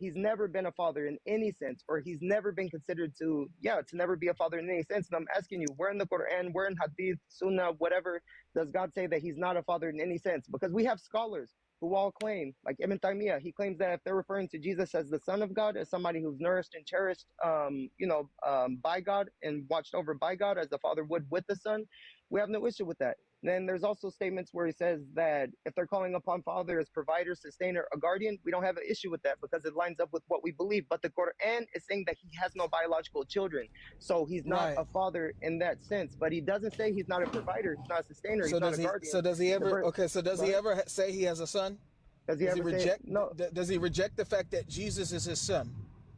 he's never been a father in any sense, or he's never been considered to never be a father in any sense. And I'm asking you, where in the Quran, where in Hadith, Sunnah, whatever, does God say that he's not a father in any sense? Because we have scholars who all claim, like Ibn Taymiyyah, he claims that if they're referring to Jesus as the son of God, as somebody who's nourished and cherished, by God and watched over by God, as the father would with the son, we have no issue with that. Then there's also statements where he says that if they're calling upon Father as provider, sustainer, a guardian, we don't have an issue with that because it lines up with what we believe. But the Quran is saying that he has no biological children. So he's not a father in that sense. But he doesn't say he's not a provider, he's not a sustainer, he's not a guardian. So does he ever say he has a son? Does he ever reject? Say, no. Does he reject the fact that Jesus is his son?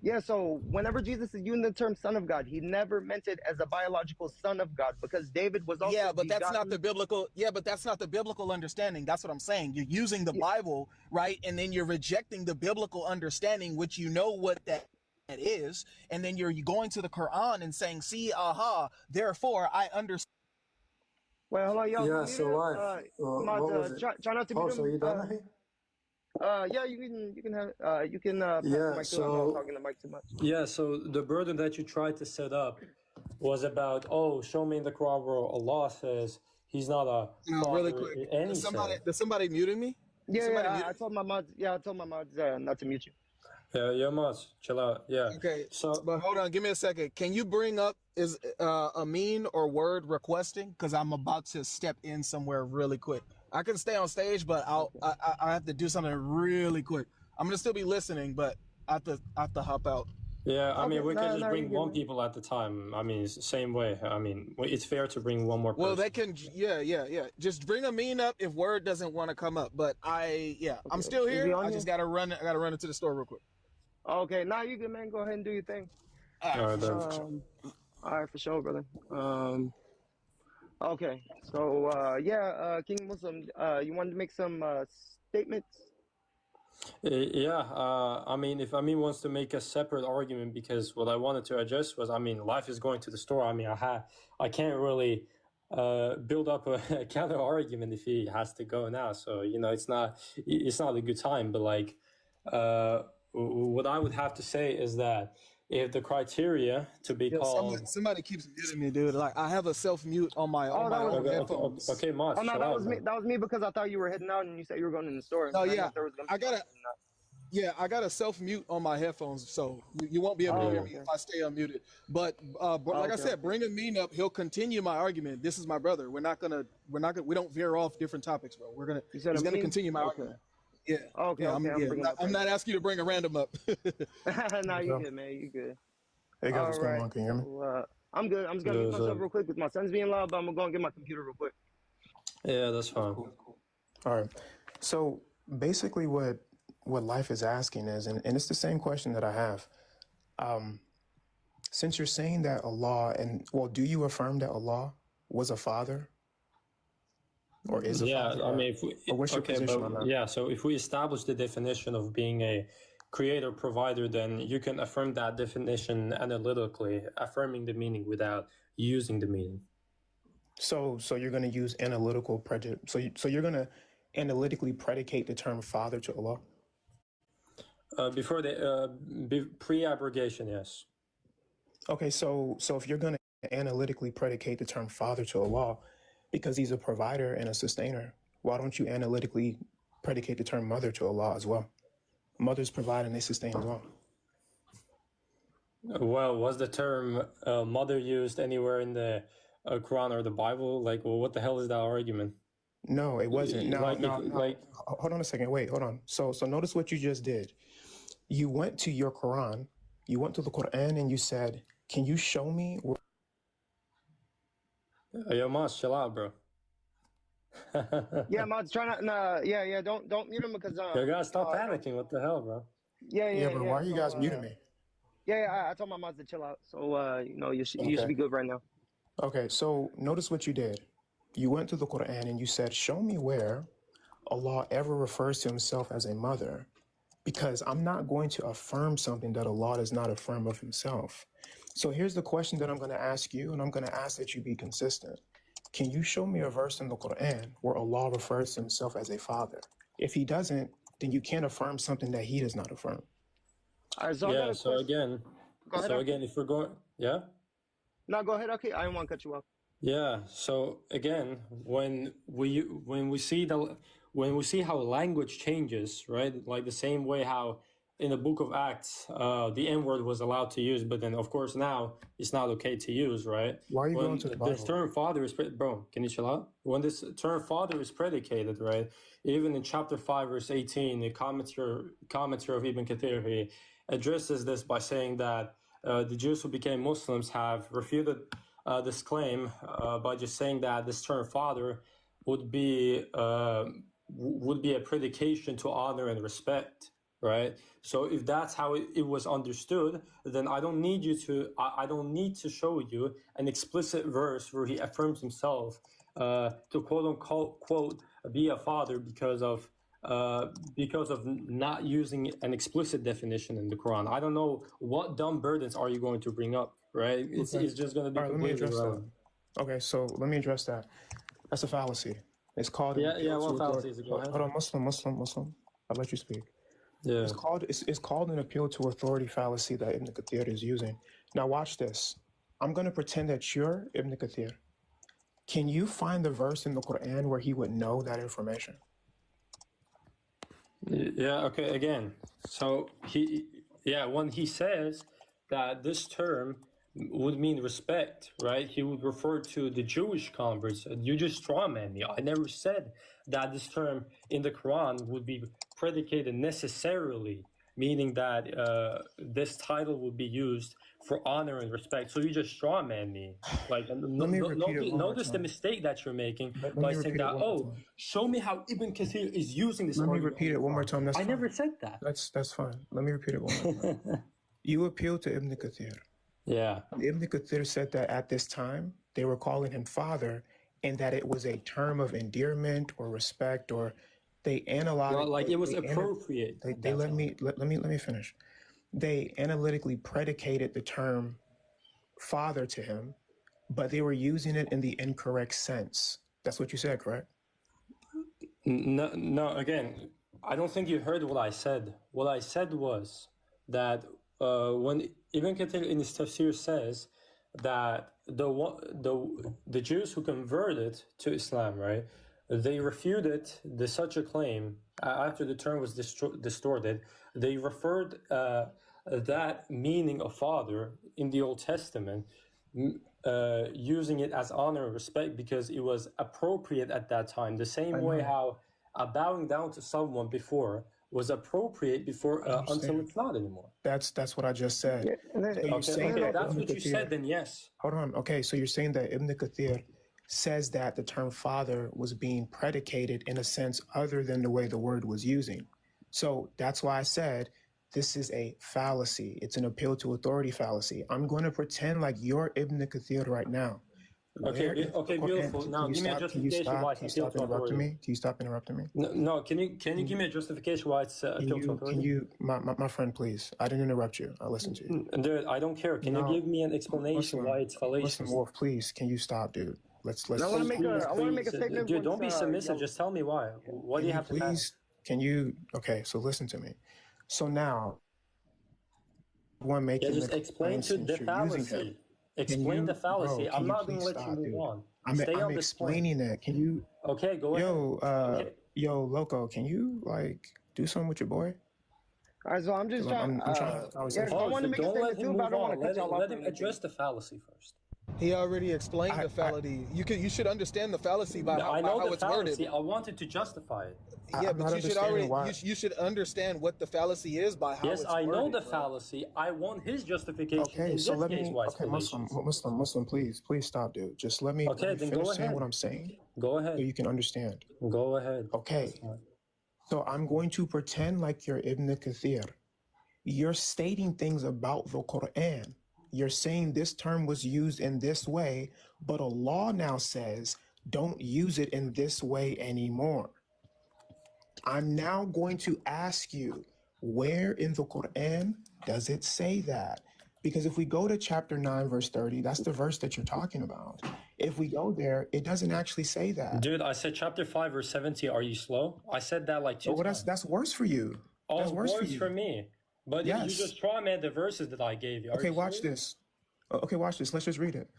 Yeah, so whenever Jesus is using the term son of God, he never meant it as a biological son of God, because David was also but that's not the biblical understanding. That's what I'm saying. You're using the Bible, right? And then you're rejecting the biblical understanding, which you know what that is, and then you're going to the Quran and saying, see, therefore I understand. Well, hello, yo. Yeah, so live. What was it? Try not to Oh, so you done it? Yeah, you can have pass the mic to him. I'm not talking the mic too much. Yeah, so the burden that you tried to set up was about, show me in the Quran where Allah says he's not a father. Really quick. Does somebody muting me? I told my mods not to mute you. Yeah, mods, chill out. Yeah. Okay. But hold on, give me a second. Can you bring up is Amin or Word requesting? Because I'm about to step in somewhere really quick. I can stay on stage, but I have to do something really quick. I'm gonna still be listening, but I have to hop out. Yeah, I mean, we can just bring one people at the time. I mean, it's the same way. I mean, it's fair to bring one more person. Well, they can, yeah. Just bring Amin up if Word doesn't want to come up. But I'm still here. I just gotta run. I gotta run into the store real quick. Okay, now you good, man. Go ahead and do your thing. All right, for sure, brother. Okay, so King Muslim, you wanted to make some statements? I mean, if Amin wants to make a separate argument, because what I wanted to address was, I mean, life is going to the store. I mean, I can't really build up a counter argument if he has to go now. So it's not a good time. But like, what I would have to say is that if the criteria to be called... Somebody keeps muting me, dude. Like, I have a self-mute on my own headphones. Okay, Moss. Oh, no, that was me because I thought you were heading out and you said you were going in the store. No, I got a self-mute on my headphones, so you won't be able to hear me if I stay unmuted. But like I said, bring Amin up. He'll continue my argument. This is my brother. We don't veer off different topics, bro. He's gonna continue my argument. Yeah. Okay. I'm not asking you to bring a random up. No, you good, man. You good. Hey guys, what's going on? Can you hear me? I'm good. I'm just gonna mute myself real quick because my son's being loud, but I'm gonna go and get my computer real quick. Yeah, that's fine. Cool. All right. So basically, what life is asking is, and it's the same question that I have. Since you're saying that Allah, do you affirm that Allah was a father? Or is a father? I mean, what's your position on that? Yeah, so if we establish the definition of being a creator provider, then you can affirm that definition analytically, affirming the meaning without using the meaning. So you're going to use analytical prejudice. So you're going to analytically predicate the term father to Allah? Before the pre-abrogation, yes. Okay, so if you're going to analytically predicate the term father to Allah, because he's a provider and a sustainer, why don't you analytically predicate the term mother to Allah as well? Mothers provide and they sustain as well. Well, was the term mother used anywhere in the Quran or the Bible? Like, well, what the hell is that argument? No, it wasn't. No. Hold on a second. Wait, hold on. So notice what you just did. You went to your Quran, you went to the Quran and you said, can you show me... Yo, Moss, chill out, bro. Yeah, Mods, try not. Don't mute him because. You gotta stop panicking. What the hell, bro? Yeah, but why are you guys muting me? I told my mods to chill out. So you should be good right now. Okay, so notice what you did. You went to the Quran and you said, show me where Allah ever refers to himself as a mother, because I'm not going to affirm something that Allah does not affirm of himself. So here's the question that I'm going to ask you, and I'm going to ask that you be consistent. Can you show me a verse in the Quran where Allah refers to himself as a father? If he doesn't, then you can't affirm something that he does not affirm. All right, so I got Yeah. a question. Go ahead, Aki. If we're going, yeah. No, go ahead, Aki. I didn't want to cut you off. Yeah. So again, when we see how language changes, right? Like the same way how in the book of Acts, the N word was allowed to use, but then of course now it's not okay to use, right? Why are you going When to the this Bible? term father is bro, can you chill out? When this term father is predicated, right? Even in chapter 5, verse 18, the commentary of Ibn Kathir, he addresses this by saying that the Jews who became Muslims have refuted this claim by just saying that this term "father" would be a predication to honor and respect, right? So if that's how it was understood, then I don't need to show you an explicit verse where he affirms himself to quote unquote be a father because of not using an explicit definition in the Quran. I don't know what dumb burdens are you going to bring up, right? It's just going to be All right, let me completely address irrelevant. that. Okay, so let me address that. That's a fallacy. It's called an appeal to What fallacy authority. is it? Go ahead. Hold on, Muslim. I'll let you speak. Yeah. It's called an appeal to authority fallacy that Ibn Kathir is using. Now watch this. I'm going to pretend that you're Ibn Kathir. Can you find the verse in the Quran where he would know that information? Yeah, okay, again. So when he says that this term would mean respect, right? He would refer to the Jewish converts. You just strawman me. I never said that this term in the Quran would be predicated necessarily, meaning that this title would be used for honor and respect. So you just strawman me. Like, notice the mistake that you're making by saying that, show me how Ibn Kathir is using this argument. Let me repeat it one more time. I never said that. That's fine. Let me repeat it one more time. You appeal to Ibn Kathir. Yeah. Ibn Kathir said that at this time, they were calling him father and that it was a term of endearment or respect, or they analyzed. Well, like it was appropriate. Let me finish. They analytically predicated the term father to him, but they were using it in the incorrect sense. That's what you said, correct? No, again, I don't think you heard what I said. What I said was that when Ibn Kathir in his tafsir says that the Jews who converted to Islam, right, they refuted such a claim after the term was distorted. They referred that meaning of father in the Old Testament, using it as honor and respect because it was appropriate at that time. The same way how bowing down to someone before was appropriate before until it's not anymore. That's what I just said. Yeah. So that's what you said, then yes. Hold on. Okay, so you're saying that Ibn Kathir says that the term father was being predicated in a sense other than the way the word was using. So that's why I said this is a fallacy. It's an appeal to authority fallacy. I'm going to pretend like you're Ibn Kathir right now. Okay, beautiful. Now give me a justification why it's appeal to authority. Can you stop interrupting me? No, can you give me a justification why it's appeal to authority? Can you, my friend, please? I didn't interrupt you. I listened to you. Dude, I don't care. Can you give me an explanation why it's fallacious? Listen, Wolf, please. Can you stop, dude? Let's. I want to make a statement. Dude, don't be submissive. Just tell me why. What do you have to please? Can you? Okay, so listen to me. So now, one making just explain to the fallacy. Explain the fallacy. I'm not going to let you move on. I'm explaining it. Can you? Okay, go ahead. Yo, Loco, can you do something with your boy? All right, so I'm just trying. I'm trying to I want to make a statement too, but I don't want to cut y'all off. Let him address the fallacy first. He already explained the fallacy. You should understand the fallacy by how it's fallacy. worded. I wanted to justify it. Yeah, but you should understand what the fallacy is by how it's worded. Yes, I know the fallacy. I want his justification. Okay, so let me. Okay, Muslim, please stop, dude. Just let me finish saying what I'm saying. Go ahead. So you can understand. Go ahead. Okay. So I'm going to pretend like you're Ibn Kathir. You're stating things about the Quran. You're saying this term was used in this way, but Allah now says, don't use it in this way anymore. I'm now going to ask you, where in the Quran does it say that? Because if we go to chapter 9, verse 30, that's the verse that you're talking about. If we go there, it doesn't actually say that. Dude, I said chapter 5, verse 70. Are you slow? I said that like 2 times. That's worse for you. That's worse for me. But you Yes. just strawman the verses that I gave you. Okay, watch this. Okay, watch this. Let's just read it.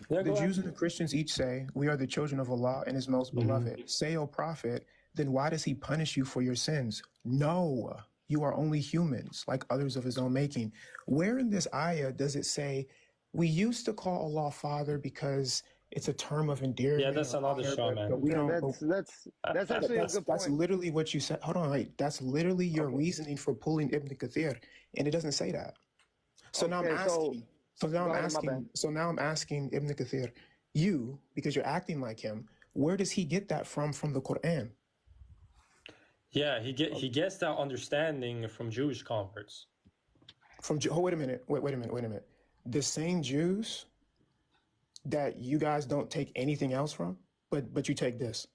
Yeah, The Jews and the Christians each say, "We are the children of Allah and His most beloved." Say, O Prophet, then why does He punish you for your sins? No, you are only humans, like others of His own making. Where in this ayah does it say, we used to call Allah Father because it's a term of endearment? Yeah, that's another straw man. But we don't. That's actually a good That's point. literally what you said. Hold on, wait. That's literally your reasoning for pulling Ibn Kathir, and it doesn't say that. So now I'm asking. So now I'm asking Ibn Kathir, you, because you're acting like him, where does he get that from the Quran? Yeah, he gets that understanding from Jewish converts. Wait a minute. The same Jews that you guys don't take anything else from, but you take this.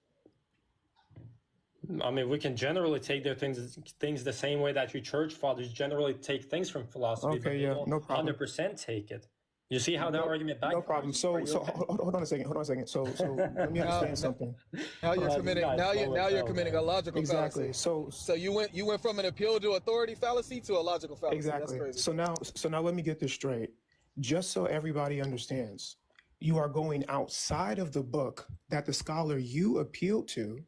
I mean, we can generally take their things the same way that you church fathers generally take things from philosophy. Okay, yeah, no problem. 100% take it. You see how that argument backfires? No problem. So hold on a second. So let me understand something. Now you're committing a logical Exactly. fallacy. So you went from an appeal to authority fallacy to a logical fallacy. Exactly. That's crazy. So now let me get this straight. Just so everybody understands, you are going outside of the book that the scholar you appealed to.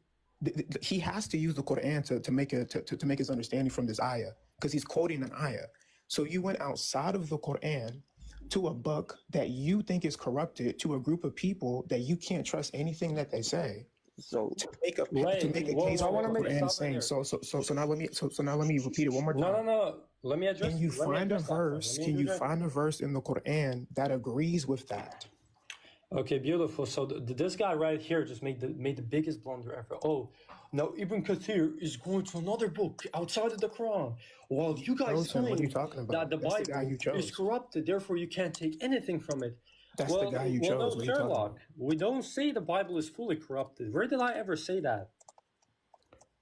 He has to use the Quran to make his understanding from this ayah, because he's quoting an ayah. So you went outside of the Quran to a book that you think is corrupted, to a group of people that you can't trust anything that they say. So to make a case for the Quran saying so now let me repeat it one more time. No. Let me address. Can you find a verse? Can you find a verse in the Quran that agrees with that? Okay, beautiful. So this guy right here just made the biggest blunder ever. Oh, now Ibn Kathir is going to another book outside of the Quran. Well, you guys what are you saying talking about? that the Bible is corrupted, therefore you can't take anything from it. That's the guy you chose. No, Sherlock, we don't say the Bible is fully corrupted. Where did I ever say that?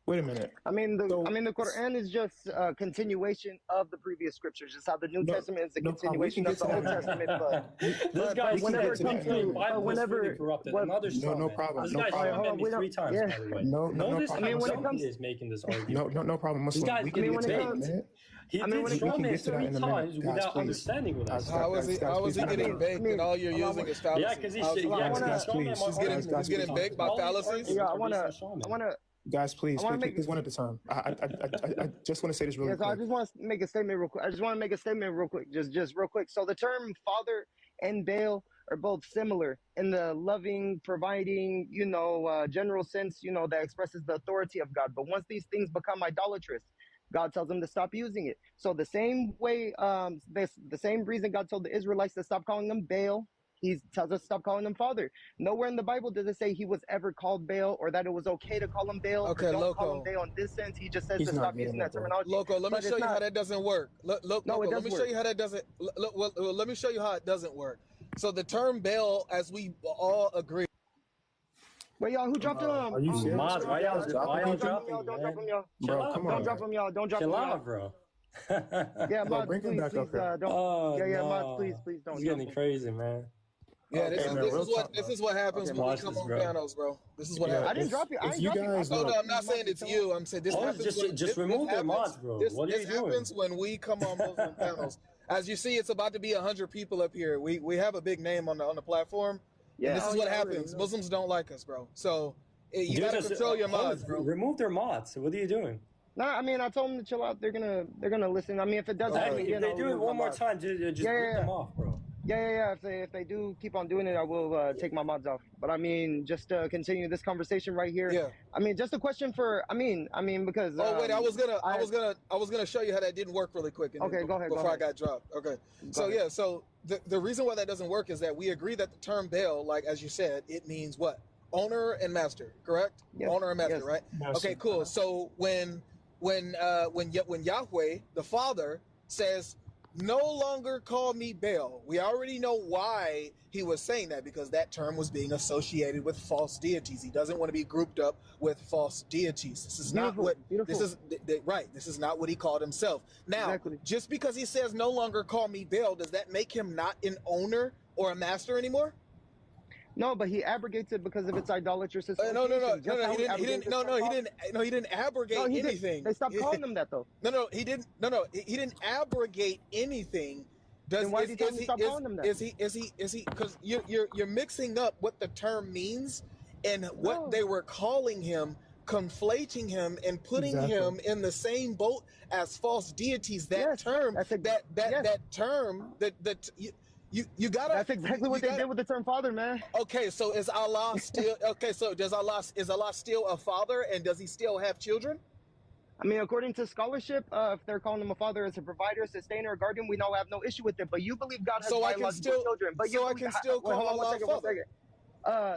Wait a minute. I mean, the Quran is just a continuation of the previous scriptures. Just how the New Testament is a continuation of the Old Testament. But whenever it comes to the Bible is fully corrupted, another straw no problem. This guy strawman me 3 times, by the way. No problem. I mean, when it comes is making this argument. No problem. Muslim. This guy's getting baked. He did strawman 3 times without understanding what I said. How was he getting baked and all you're using is fallacies? Yeah, because he's getting baked by fallacies? Yeah, I want to. Guys, please one at a time. I just want to say this really quick. I just want to make a statement real quick. Just real quick. So the term father and Baal are both similar in the loving, providing, general sense, that expresses the authority of God. But once these things become idolatrous, God tells them to stop using it. So the same way, the same reason God told the Israelites to stop calling them Baal, He tells us to stop calling him father. Nowhere in the Bible does it say he was ever called Baal or that it was okay to call him Baal. Okay, don't call him Baal in this sense. He just says to stop using that terminology. Loco, let me show you how that doesn't work. Let me show you how that doesn't. Let me show you how it doesn't work. So the term Baal, as we all agree. Wait, y'all, who dropped him? Are you serious? Why y'all dropping him? Don't drop him, y'all. Bro, come on. Don't drop him, y'all. Don't drop him, Chill y'all. out, bro. Yeah, Mod, please, don't. Mod, please don't. It's getting crazy, man. Yeah, this is what happens when we come on panels, bro. This is what happens. I didn't drop you. I'm not saying it's you. I'm saying this happens. Just remove their mods, bro. What are you doing? This happens when we come on Muslim panels. As you see, it's about to be 100 people up here. We have a big name on the platform. Yeah, and this is what happens. Muslims don't like us, bro. So you gotta control your mods, bro. Remove their mods. What are you doing? No, I mean I told them to chill out. They're gonna listen. I mean, if it doesn't, if they do it one more time, just rip them off, bro. Yeah. If they do keep on doing it, I will take my mods off. But I mean, just to continue this conversation right here. Yeah. I mean, just a question for Amin. Because. Oh wait, I was gonna show you how that didn't work really quick. Okay, go ahead. Before I got dropped. Okay. So the reason why that doesn't work is that we agree that the term Baal, like as you said, it means what? Owner and master, correct? Yes. Owner and master, right? Yes. Okay, cool. So when Yahweh, the Father, says, "No longer call me Baal," we already know why he was saying that, because that term was being associated with false deities. He doesn't want to be grouped up with false deities. This is not what this is right. This is not what he called himself. Now, just because he says "no longer call me Baal," does that make him not an owner or a master anymore? No, but he abrogates it because of its idolatrous association. No, he didn't abrogate No, he did. anything. They stopped calling him that though. He didn't abrogate anything. Then why did he stop calling him that? Is he? Because you're mixing up what the term means and what they were calling him, conflating him and putting him in the same boat as false deities. That term, you gotta. That's exactly what they did with the term father, man. Okay, so is Allah still okay? So is Allah still a father, and does he still have children? I mean, according to scholarship, if they're calling him a father as a provider, sustainer, or guardian, we now have no issue with it. But you believe God has biological children. But I can still call Allah father.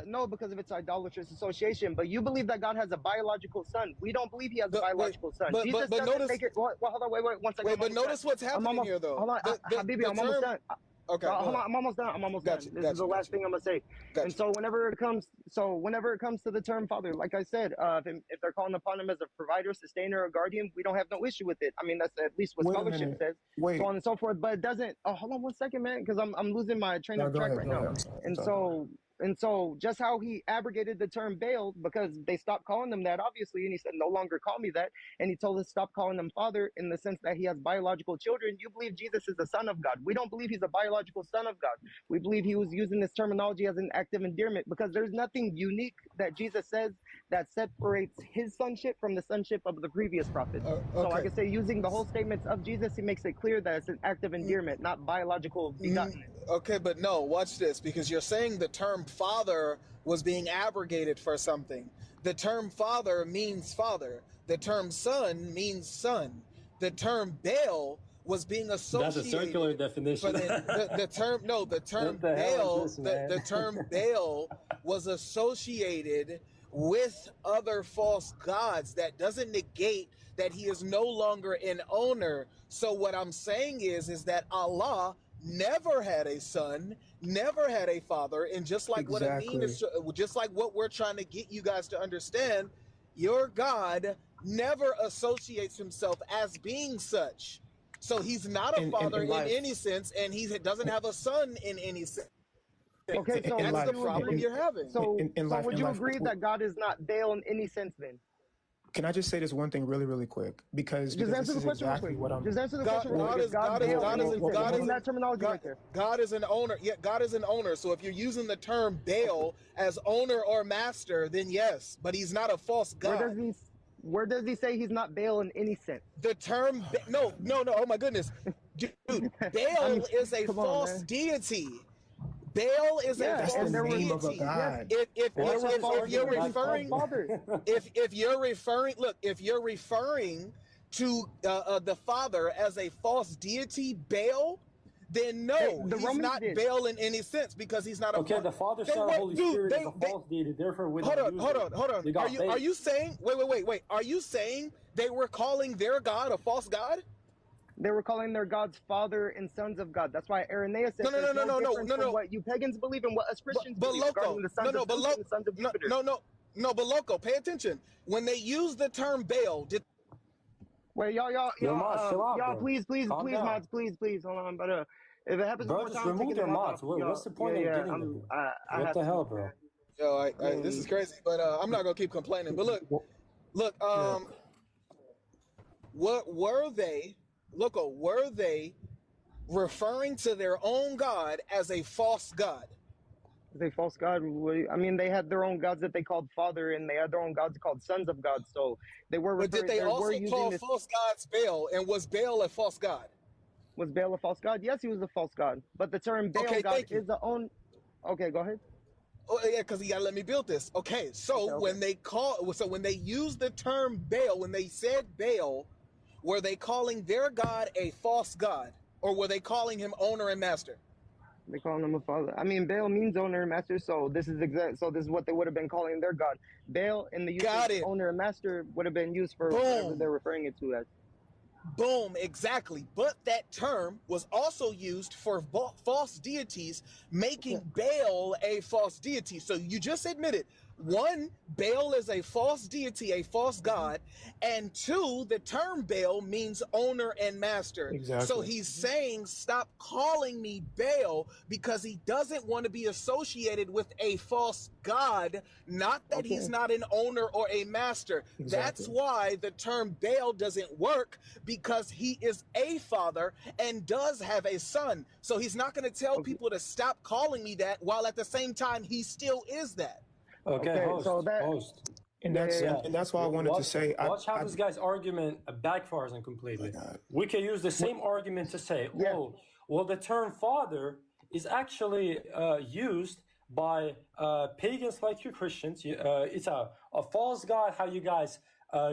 No, because of its idolatrous association. But you believe that God has a biological son. We don't believe he has a biological son. Jesus doesn't make it. Well, hold on, wait, 1 second. Wait, but notice what's happening here, though. Hold on, Habibi, I'm almost done. Okay, I'm almost done. This is the last thing I'm gonna say. And so whenever it comes to the term father, like I said, if they're calling upon him as a provider, sustainer, or guardian, we don't have no issue with it. I mean, that's at least what scholarship says, so on and so forth. But it doesn't. Oh, hold on 1 second, man, because I'm losing my train of track right now. And so just how he abrogated the term Baal because they stopped calling them that, obviously, and he said, no longer call me that. And he told us stop calling him father in the sense that he has biological children. You believe Jesus is the son of God. We don't believe he's a biological son of God. We believe he was using this terminology as an active endearment because there's nothing unique that Jesus says that separates his sonship from the sonship of the previous prophets. So I can say using the whole statements of Jesus, he makes it clear that it's an active endearment, not biological begotten. Okay, but no, watch this, because you're saying the term father was being abrogated for something. The term father means father. The term son means son. The term Baal was being associated. That's a circular definition. The term Baal was associated with other false gods. That doesn't negate that he is no longer an owner. So what I'm saying is that Allah never had a son, never had a father, and just like what Amin is, just like what we're trying to get you guys to understand, your God never associates himself as being such. So he's not a father in any sense, and he doesn't have a son in any sense. Okay, so that's the problem you're having. So would you agree that God is not Baal in any sense then? Can I just say this one thing really, really quick? Because just answer the question exactly what I'm. Just answer the question. God is an owner. Yeah, God is an owner. So if you're using the term Baal as owner or master, then yes, but he's not a false god. Where does he say he's not Baal in any sense? The term no. Oh my goodness, dude, Baal is a false deity. Baal is a false deity. If you're referring to the Father as a false deity, Baal, then no, he's not Baal in any sense because he's not a. Okay, the Father, Son, Holy Spirit is a false deity. Therefore, hold on. Are you saying? Wait. Are you saying they were calling their God a false god? They were calling their gods father and sons of God. That's why Irenaeus said no. What you pagans believe and what us Christians believe regarding the sons of Zeus and the sons of Jupiter. No, but loco, pay attention. When they use the term Baal, wait, y'all, please, mods, please, hold on. But if it happens one more time, remove their mods. What's the point of getting them? What the hell, bro? Yo, this is crazy, but I'm not gonna keep complaining. But look, what were they? Look, were they referring to their own God as a false god? As a false god? I mean, they had their own gods that they called father, and they had their own gods called sons of God. So they were. But did they also call false gods Baal? And was Baal a false god? Was Baal a false god? Yes, he was a false god. But the term Baal god is the own. Okay, go ahead. Oh yeah, because you gotta let me build this. Okay, so when they use the term Baal, when they said Baal, were they calling their God a false god, or were they calling him owner and master? They calling him a father. I mean, Baal means owner and master, so this is exact. So this is what they would have been calling their God. Baal in the use of owner and master would have been used for whatever they're referring it to as. Boom, exactly. But that term was also used for false deities, making Baal a false deity. So you just admitted one, Baal is a false deity, a false god, and two, the term Baal means owner and master. Exactly. So he's saying, stop calling me Baal, because he doesn't want to be associated with a false god, not that he's not an owner or a master. Exactly. That's why the term Baal doesn't work, because he is a father and does have a son. So he's not going to tell people to stop calling me that, while at the same time he still is that. Okay, host, so that host. And that's why I wanted to say. Watch how this guy's argument backfires on completely. We can use the same argument to say, oh, well, the term father is actually used by pagans like you Christians. It's a false god. How you guys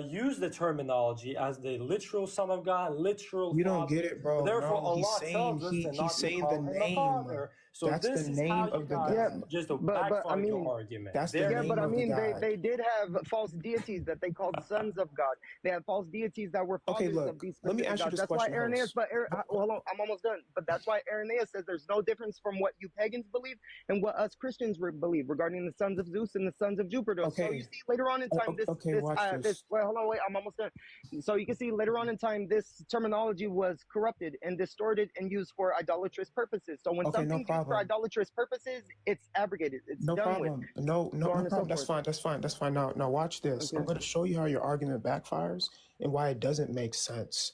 use the terminology as the literal son of God, literal. You don't get it, bro. Therefore, no, Allah tells us to not saying call the him name. a father. So that's this the is name how of the guys God. just to but backfire I mean, your argument. That's the name but I of the mean, God. they did have false deities that they called sons of God. They had false deities that were fathers of these let me specific ask you gods. this That's question, why Irenaeus, host. hold on, I'm almost done. But that's why Irenaeus says there's no difference from what you pagans believe and what us Christians believe regarding the sons of Zeus and the sons of Jupiter. Okay. So you see later on in time, hold on, wait, I'm almost done. So you can see later on in time, this terminology was corrupted and distorted and used for idolatrous purposes. So when something's used for idolatrous purposes, it's abrogated. It's no done problem. with. No problem. So That's fine. Now watch this. Okay. I'm going to show you how your argument backfires and why it doesn't make sense.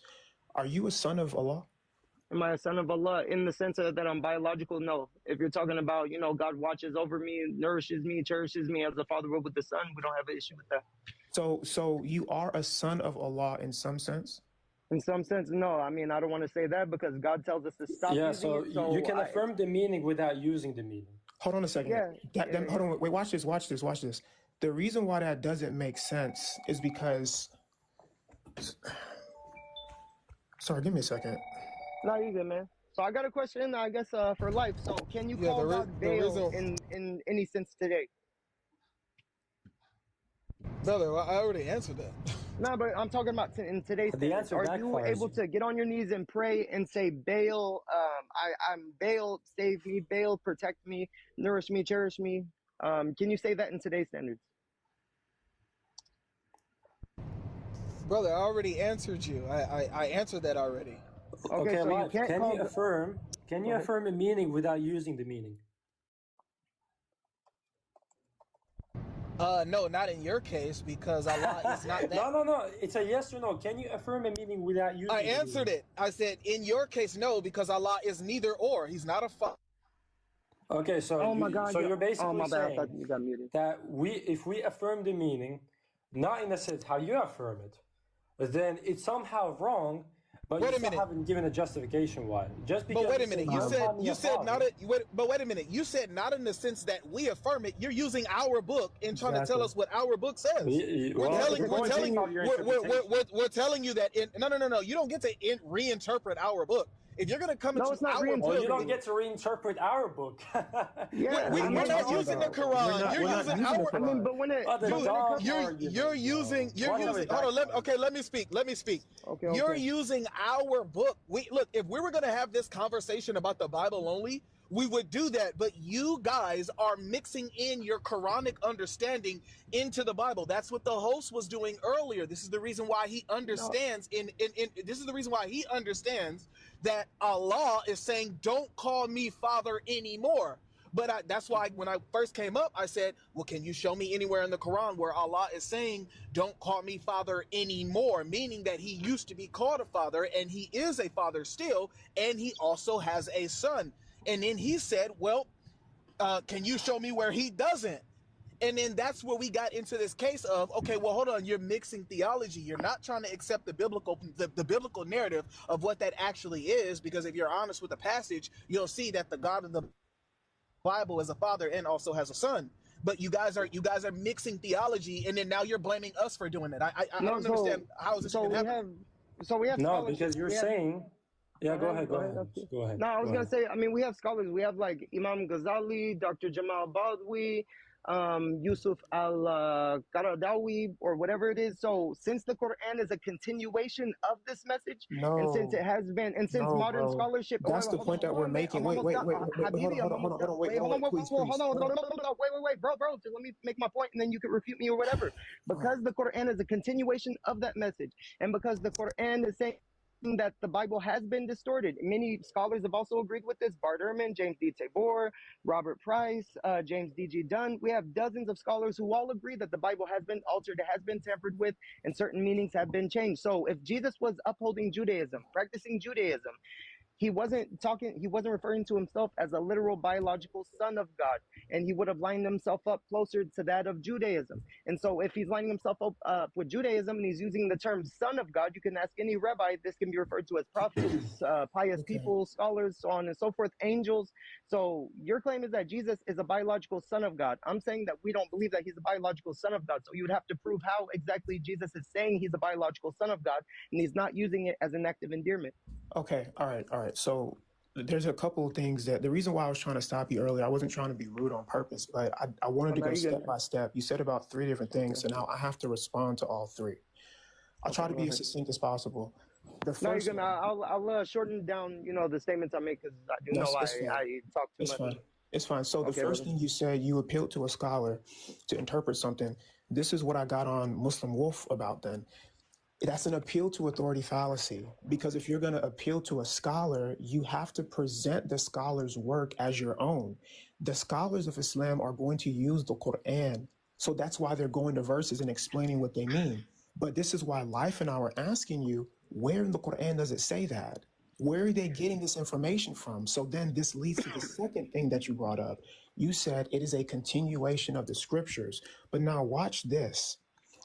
Are you a son of Allah? Am I a son of Allah in the sense that I'm biological? No. If you're talking about, God watches over me, nourishes me, cherishes me as a father would with the son, we don't have an issue with that. So you are a son of Allah in some sense? In some sense, no. I mean, I don't want to say that because God tells us to stop using it. So you can affirm the meaning without using the meaning. Hold on a second. Hold on. Wait, watch this. The reason why that doesn't make sense is because... Sorry, give me a second. No, you good, man. So I got a question, I guess, for life. So can you call God Baal in any sense today? Brother, I already answered that. No, but I'm talking about in today's standards. Are you able to get on your knees and pray and say, Baal, I'm Baal, save me, Baal, protect me, nourish me, cherish me? Can you say that in today's standards? Brother, I already answered you. I answered that already. Okay, so Life, can you affirm a meaning without using the meaning? No, not in your case, because Allah is not that. No. It's a yes or no. Can you affirm a meaning without using I answered it. I said, in your case, no, because Allah is neither or. He's not a father. Okay, so you're basically saying I thought you got muted. that if we affirm the meaning, not in the sense how you affirm it, then it's somehow wrong. But you still haven't given a justification why. Just because. But wait a minute. You said not. But wait a minute. You said not in the sense that we affirm it. You're using our book and trying to tell us what our book says. We're telling you that. No. You don't get to reinterpret our book. If you're going to come into our book, you don't get to reinterpret our book. We're not using the Quran. You're using our. I mean, but when it you're using. Hold on. Let me speak. Okay. You're using our book. Look. If we were going to have this conversation about the Bible only, we would do that. But you guys are mixing in your Quranic understanding into the Bible. That's what the host was doing earlier. This is the reason why he understands. This is the reason why he understands that Allah is saying, "Don't call me Father anymore." But that's why when I first came up, I said, well, can you show me anywhere in the Quran where Allah is saying, don't call me Father anymore, meaning that he used to be called a father and he is a father still, and he also has a son. And then he said, well, can you show me where he doesn't? And then that's where we got into this case of, okay, well, hold on, you're mixing theology. You're not trying to accept the biblical narrative of what that actually is, because if you're honest with the passage, you'll see that the God of the Bible is a father and also has a son. But you guys are mixing theology, and then now you're blaming us for doing it. I don't understand how is this going to happen. We have no, because you're saying. Yeah, go ahead. No, I was going to say, I mean, we have scholars. We have like Imam Ghazali, Dr. Jamal Badawi, Yusuf al-Qaradawi or whatever it is. So since the Quran is a continuation of this message, and since it No, has been, and since no, modern bro. scholarship, That's the point that hold we're on, wait, making. I'm Wait, almost wait, done. wait, wait, wait, hold on, Habibi, hold I'm on, hold on, almost hold done. on, wait, Wait, no, hold on, wait, wait, wait, please, wait, please. hold on, Hold wait, bro, just let me make my point, and then you can refute me or whatever. on. Because the Quran is a continuation of that message, and because the Quran is saying that the Bible has been distorted. Many scholars have also agreed with this. Bart Ehrman, James D. Tabor, Robert Price, James D.G. Dunn. We have dozens of scholars who all agree that the Bible has been altered, it has been tampered with, and certain meanings have been changed. So if Jesus was upholding Judaism, practicing Judaism, he wasn't referring to himself as a literal biological son of God, and he would have lined himself up closer to that of Judaism. And so if he's lining himself up with Judaism and he's using the term son of God, you can ask any rabbi. This can be referred to as prophets, pious Okay. people, scholars, so on and so forth, angels. So your claim is that Jesus is a biological son of God. I'm saying that we don't believe that he's a biological son of God. So you would have to prove how exactly Jesus is saying he's a biological son of God, and he's not using it as an active endearment. Okay. All right. All right. So there's a couple of things that the reason why I was trying to stop you earlier, I wasn't trying to be rude on purpose, but I wanted Oh, to no, go you step good. by step. You said about three different Okay. things. So now I have to respond to all three. I'll Okay, try to go be as ahead. succinct as possible. The No, you're first good, man. one, I'll shorten down, the statements I make because I do no, know it's fine. I talk too It's much. fine. It's fine. So the Okay, first brother. thing you said, you appealed to a scholar to interpret something. This is what I got on Muslim Wolf about then. That's an appeal to authority fallacy, because if you're going to appeal to a scholar, you have to present the scholar's work as your own. The scholars of Islam are going to use the Quran. So that's why they're going to verses and explaining what they mean. But this is why Life and I are asking you, where in the Quran does it say that? Where are they getting this information from? So then this leads to the second thing that you brought up. You said it is a continuation of the scriptures. But now watch this.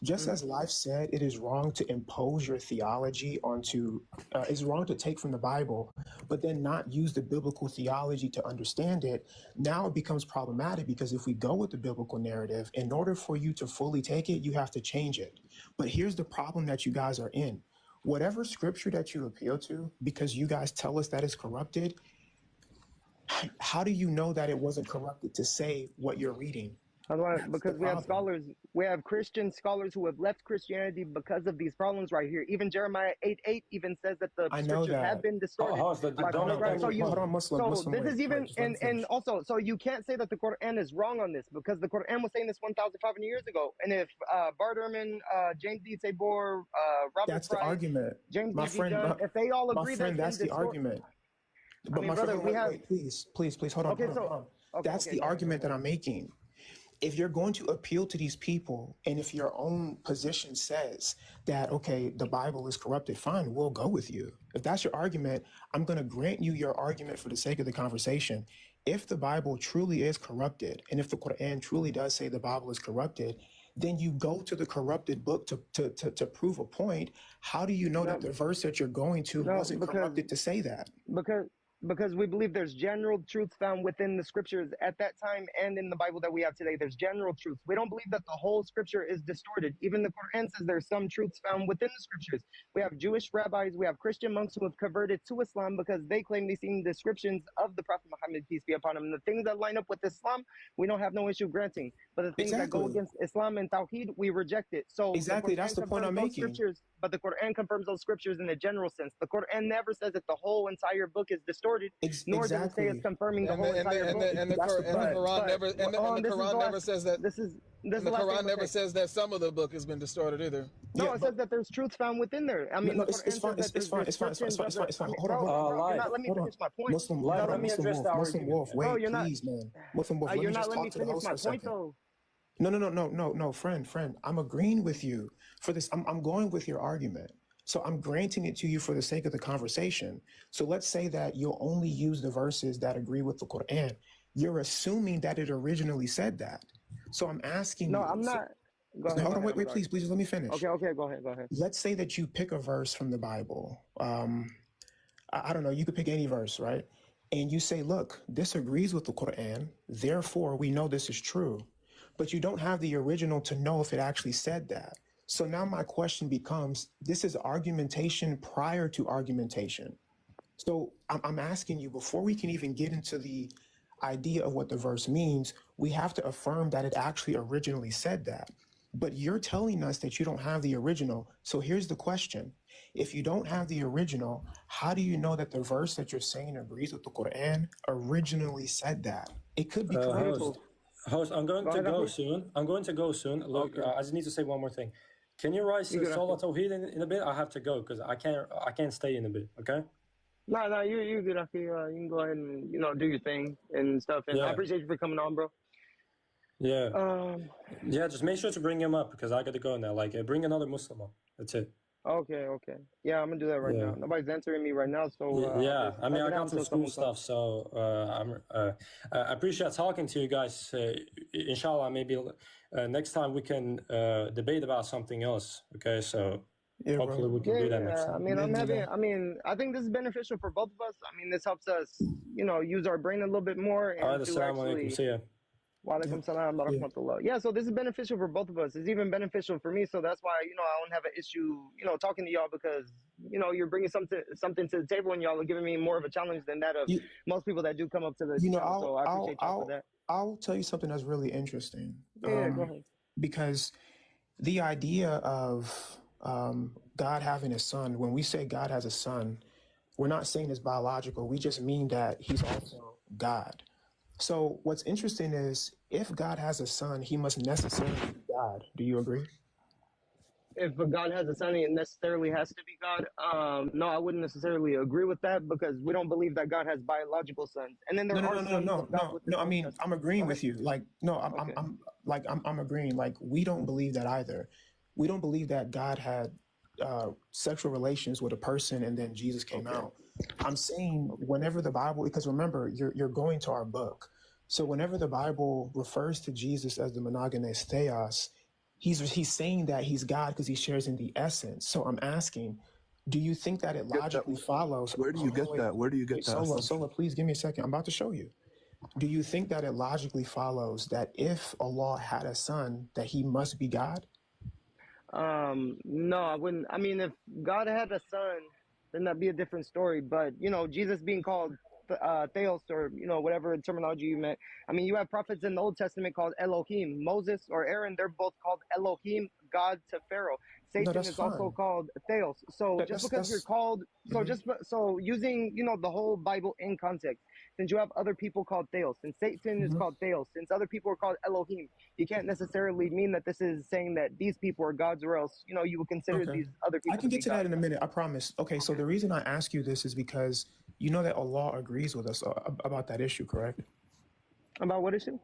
Just Hmm. as Life said, it is wrong to impose your theology onto, it's wrong to take from the Bible, but then not use the biblical theology to understand it. Now it becomes problematic because if we go with the biblical narrative, in order for you to fully take it, you have to change it. But here's the problem that you guys are in. Whatever scripture that you appeal to, because you guys tell us that it's corrupted, how do you know that it wasn't corrupted to say what you're reading? That's the Because problem. we have Christian scholars who have left Christianity because of these problems right here. Even Jeremiah 8:8 even says that the I know scriptures have that. been distorted How's that? by I Don't false know make writers. that. any But hold point. on, So Muslim, this wait, is wait, even, just let me and finish. also, so you can't say that the Quran is wrong on this because the Quran was saying this 1,500 years ago. And if Bart Ehrman, James D. Tabor, Robert That's the Price, argument. James My D.G. friend, Dunn, if they all my agree friend, that's been that's the distorted, argument. I But mean, my friend, brother, wait, we wait, have, wait, please, hold on, okay, hold on. That's okay, the go ahead, go argument that ahead. I'm making. If you're going to appeal to these people, and if your own position says that, okay, the Bible is corrupted, fine, we'll go with you. If that's your argument, I'm going to grant you your argument for the sake of the conversation. If the Bible truly is corrupted, and if the Quran truly does say the Bible is corrupted, then you go to the corrupted book to prove a point. How do you know that No, the verse that you're going to no, wasn't corrupted to say that? because because we believe there's general truth found within the scriptures at that time and in the Bible that we have today. There's general truth. We don't believe that the whole scripture is distorted. Even the Quran says there's some truths found within the scriptures. We have Jewish rabbis, we have Christian monks who have converted to Islam because they claim they've seen descriptions of the Prophet Muhammad, peace be upon him. And the things that line up with Islam, we don't have no issue granting. But the things that go Exactly. against Islam and Tawheed, we reject it. So the Exactly. That's Quran the point confirms I'm those making. scriptures, but the Quran confirms those scriptures in a general sense. The Quran never says that the whole entire book is distorted, nor does it say it's Exactly. confirming the And whole the and entire the and book. the and the, That's the Qur- and the point. Quran never and the This is the Quran last. never says that This is and the the last thing I'm Quran gonna never say. says that some of the book has been distorted either. No, Yeah, it but says that there's truth found within there. I no, mean, no, the Quran it's says fine. that there's It's descriptions fine. of It's the. fine. It's I fine. mean, Hold on, hold on, you're Life. not letting me hold on. finish my point. Muslim, You're Life. not Let letting me me finish. address the Muslim argument. Wolf. Bro, Wait, you're not. please, man. Muslim Wolf. Let You're me not just letting me talk to the finish host for my a point second. though. No, friend. I'm agreeing with you for this. I'm going with your argument. So I'm granting it to you for the sake of the conversation. So let's say that you'll only use the verses that agree with the Quran. You're assuming that it originally said that. So I'm asking No, you. I'm So, not. Go ahead. Go hold on, ahead. wait, I'm wait, sorry. please, just let me finish. Okay. Go ahead. Go ahead. Let's say that you pick a verse from the Bible. I don't know, you could pick any verse, right? And you say, look, this agrees with the Quran, therefore we know this is true. But you don't have the original to know if it actually said that. So now my question becomes, this is argumentation prior to argumentation. So I'm asking you, before we can even get into the idea of what the verse means, we have to affirm that it actually originally said that. But you're telling us that you don't have the original. So here's the question. If you don't have the original, how do you know that the verse that you're saying agrees with the Quran originally said that? It could be correct. Host, I'm going to go soon. I'm going to go soon. Look, Okay. I just need to say one more thing. Can you rise Salah Tawheed in a bit? I have to go because I can't stay in a bit. Okay. No, you good. I feel you can go ahead and do your thing and stuff. And I appreciate you for coming on, bro. Yeah. Yeah. Just make sure to bring him up because I got to go now. Like, bring another Muslim up. That's it. Okay. Yeah, I'm gonna do that right now. Nobody's answering me right now, so yeah. I mean, I got some school stuff, so I appreciate talking to you guys. Inshallah, maybe next time we can debate about something else. Okay, so hopefully we can do that next time. I mean, I think this is beneficial for both of us. I mean, this helps us, use our brain a little bit more. And all right, assalamu alaikum. See ya. Wa alaikum salam wa rahmatullah. Yeah, so this is beneficial for both of us. It's even beneficial for me. So that's why, I don't have an issue, talking to y'all because, you're bringing something to the table and y'all are giving me more of a challenge than that of most people that do come up to the channel. So I appreciate y'all for that. I'll tell you something that's really interesting. Yeah, go ahead. Because the idea of God having a son, when we say God has a son, we're not saying it's biological. We just mean that he's also God. So what's interesting is if God has a son, he must necessarily be God. Do you agree? If God has a son, it necessarily has to be God. No, I wouldn't necessarily agree with that because we don't believe that God has biological sons. And then there are no. I mean, I'm agreeing with you. Like, no, I'm agreeing. Like, we don't believe that either. We don't believe that God had sexual relations with a person and then Jesus came out. I'm saying whenever the Bible, because remember, you're going to our book. So whenever the Bible refers to Jesus as the monogamous theos, he's saying that he's God because he shares in the essence. So I'm asking, do you think that it logically follows? Where do you get that? Where do you get that? Sola, please give me a second. I'm about to show you. Do you think that it logically follows that if Allah had a son, that he must be God? No, I wouldn't. I mean, if God had a son, then that'd be a different story. But, Jesus being called Theos or, whatever terminology you meant. I mean, you have prophets in the Old Testament called Elohim. Moses or Aaron, they're both called Elohim, God to Pharaoh. Satan is also called Theos. So just because you're called, so using, the whole Bible in context, since you have other people called Theos, since Satan is called Theos, since other people are called Elohim, you can't necessarily mean that this is saying that these people are gods or else, you would consider these other people. I can get to that in a minute, I promise. Okay, so the reason I ask you this is because you know that Allah agrees with us about that issue, correct? About what issue?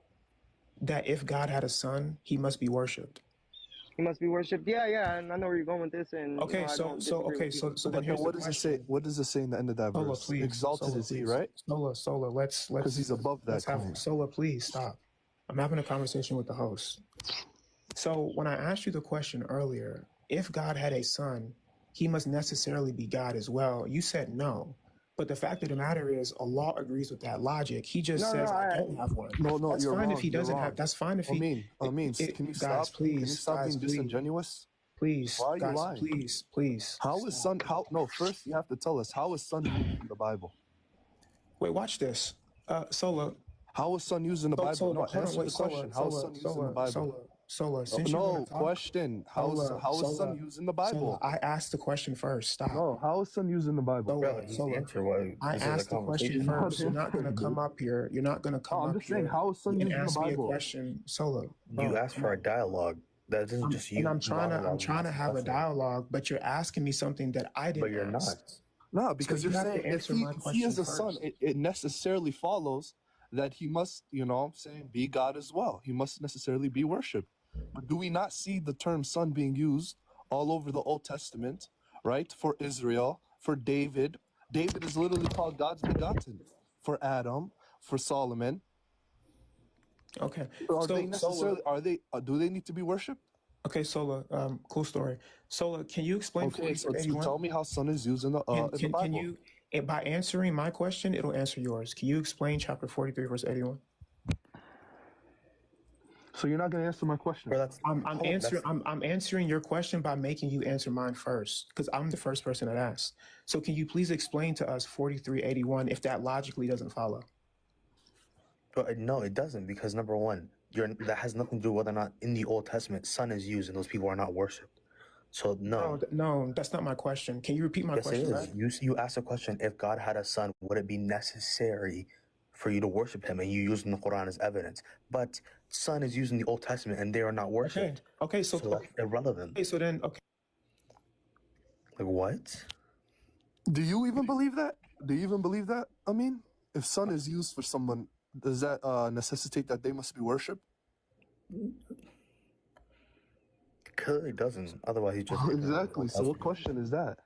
That if God had a son, he must be worshipped. He must be worshipped. Yeah, and I know where you're going with this. And okay, so then here's what does it say? What does it say in the end of that verse? Please, exalted is he, right? Sola, let's because he's above that. Sola, please stop. I'm having a conversation with the host. So when I asked you the question earlier, if God had a son, he must necessarily be God as well. You said no. But the fact of the matter is, Allah agrees with that logic. He just says, I don't have one. No, that's you're fine wrong. If he doesn't have. That's fine if he. Amin, can you guys, stop? Please, can you stop being disingenuous? Please, why are you guys, lying? Please. How is son? How? No, first you have to tell us how is son used in the Bible. Wait, watch this, Sola. How is son used in the Bible? Sola, no, answer the question. How is son used in the Bible? Sola, no question. How is son used in the Bible? I asked the question first. Stop. No, how is son used in the Bible? I asked the question first. You're not going to come up here. You're not going to come up here. I'm just saying, how is son used in the Bible? Ask me a question, Sola. You asked for a dialogue. That isn't just you. And I'm trying to have a dialogue, but you're asking me something that I didn't. But you're not. No, because you're saying if he is a son, it necessarily follows that he must, be God as well. He must necessarily be worshipped. But do we not see the term son being used all over the Old Testament, right? For Israel, for David. David is literally called God's begotten. For Adam, for Solomon. Okay. Do they need to be worshipped? Okay, Sola, cool story. Sola, can you explain so tell me how son is used in the Bible. Can you, by answering my question, it'll answer yours. Can you explain chapter 43, verse 81? So you're not going to answer my question. I'm answering your question by making you answer mine first, because I'm the first person that asked. So can you please explain to us 4381 if that logically doesn't follow? But no, it doesn't, because number one, that has nothing to do with whether or not in the Old Testament son is used and those people are not worshipped. So No, that's not my question. Can you repeat my question? Yes, it is. You asked a question: if God had a son, would it be necessary for you to worship him? And you used in the Quran as evidence. But son is used in the Old Testament, and they are not worshipped. Okay. So that's irrelevant. Okay, so then, okay. Like what? Do you even believe that? Do you even believe that? I mean, if son is used for someone, does that necessitate that they must be worshipped? Clearly doesn't. Otherwise, he just exactly. So what question is that?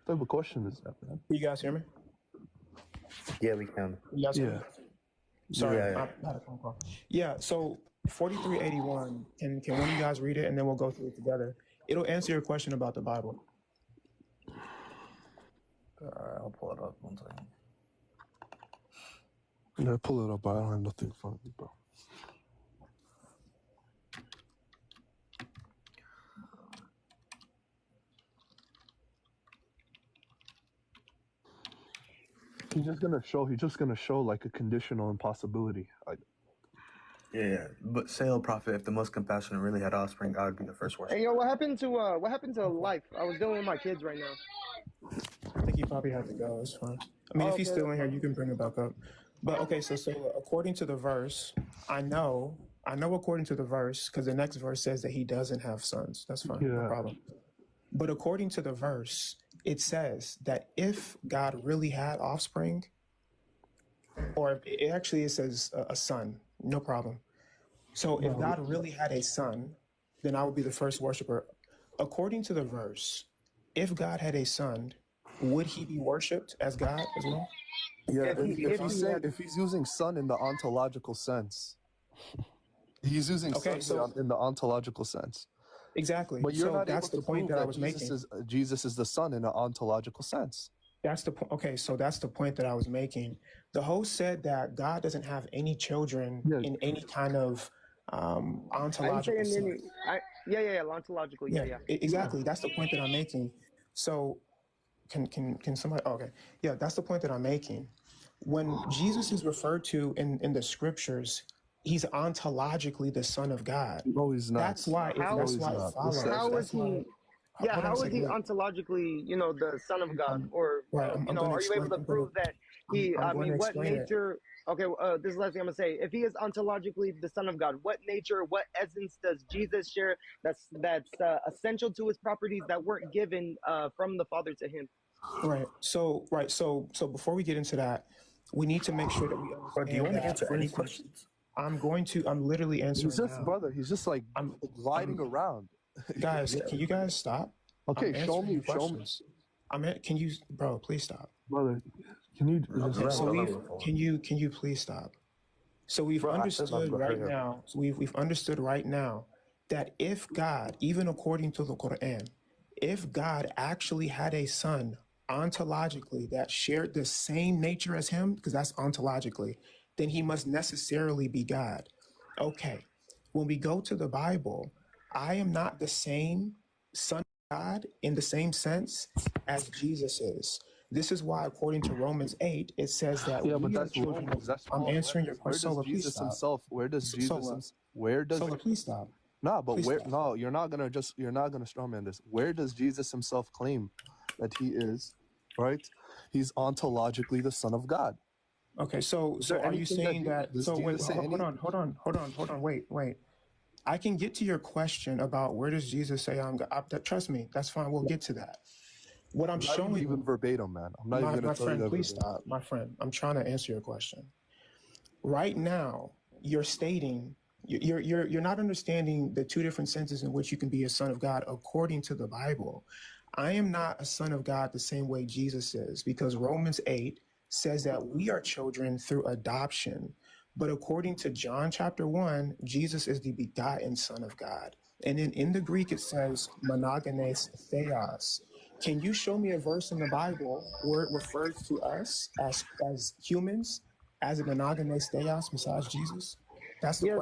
What type of question is that, man? You guys hear me? Yeah, we can. You guys hear me? Sorry, Yeah. I had a phone call. Yeah, so 4381. Can one of you guys read it, and then we'll go through it together? It'll answer your question about the Bible. I'll pull it up 1 second. Yeah, pull it up. I don't have nothing in front of me, bro. He's just gonna show like a conditional impossibility. Yeah, but say, O Prophet, if the most compassionate really had offspring, I would be the first worshiper. Hey, yo, what happened to life? I was dealing with my kids right now. I think he probably had to go. It's fine. I mean, if he's still in here, you can bring it back up. But okay, so according to the verse, I know according to the verse, because the next verse says that he doesn't have sons. That's fine, no problem. But according to the verse, it says that if God really had offspring, or it says a son, no problem. So if God really had a son, then I would be the first worshiper. According to the verse, if God had a son, would he be worshipped as God as well? Yeah, if he's using son in the ontological sense, he's using son in the ontological sense. Exactly. But you're not that's able the to point prove that I was making. Jesus is the son in an ontological sense. That's the point. Okay, so that's the point that I was making. The host said that God doesn't have any children in any kind of ontological sense. Ontological. Yeah. Exactly. That's the point that I'm making. So can somebody? Okay, yeah, that's the point that I'm making. When Jesus is referred to in the scriptures, he's ontologically the Son of God. No, he's not. That's why it follows. How is he? Yeah, how is he ontologically, the Son of God? Or, are you able to prove that he, what nature, this is the last thing I'm going to say. If he is ontologically the Son of God, what nature, what essence does Jesus share that's essential to his properties that weren't given from the Father to him? Right. So before we get into that, we need to make sure that we understand. Do you want to answer any questions? I'm literally answering. He's just like gliding around. Guys, can you guys stop? Okay, show me. Can you, bro, please stop. Brother, can you can you please stop? So we've understood right now. So we've understood right now that if God, even according to the Quran, if God actually had a son ontologically that shared the same nature as him, because that's ontologically, then he must necessarily be God. Okay, when we go to the Bible, I am not the same Son of God in the same sense as Jesus is. This is why, according to Romans 8, it says that we are children. I'm answering your question. Please stop. Where does Jesus? Please stop. No, but please stop. No, you're not gonna strawman this. Where does Jesus himself claim that he is? Right? He's ontologically the Son of God. Okay, so are you saying that? So wait, hold on, wait. I can get to your question about where does Jesus say I'm God. Trust me, that's fine. We'll get to that. What I'm showing even verbatim, man. I'm not even gonna tell you that. Please stop, my friend. I'm trying to answer your question. Right now, you're stating you're not understanding the two different senses in which you can be a son of God according to the Bible. I am not a son of God the same way Jesus is, because Romans 8 says that we are children through adoption. But according to John chapter 1, Jesus is the begotten Son of God. And then in the Greek, it says monogenes theos. Can you show me a verse in the Bible where it refers to us as humans as a monogenes theos besides Jesus? That's the question.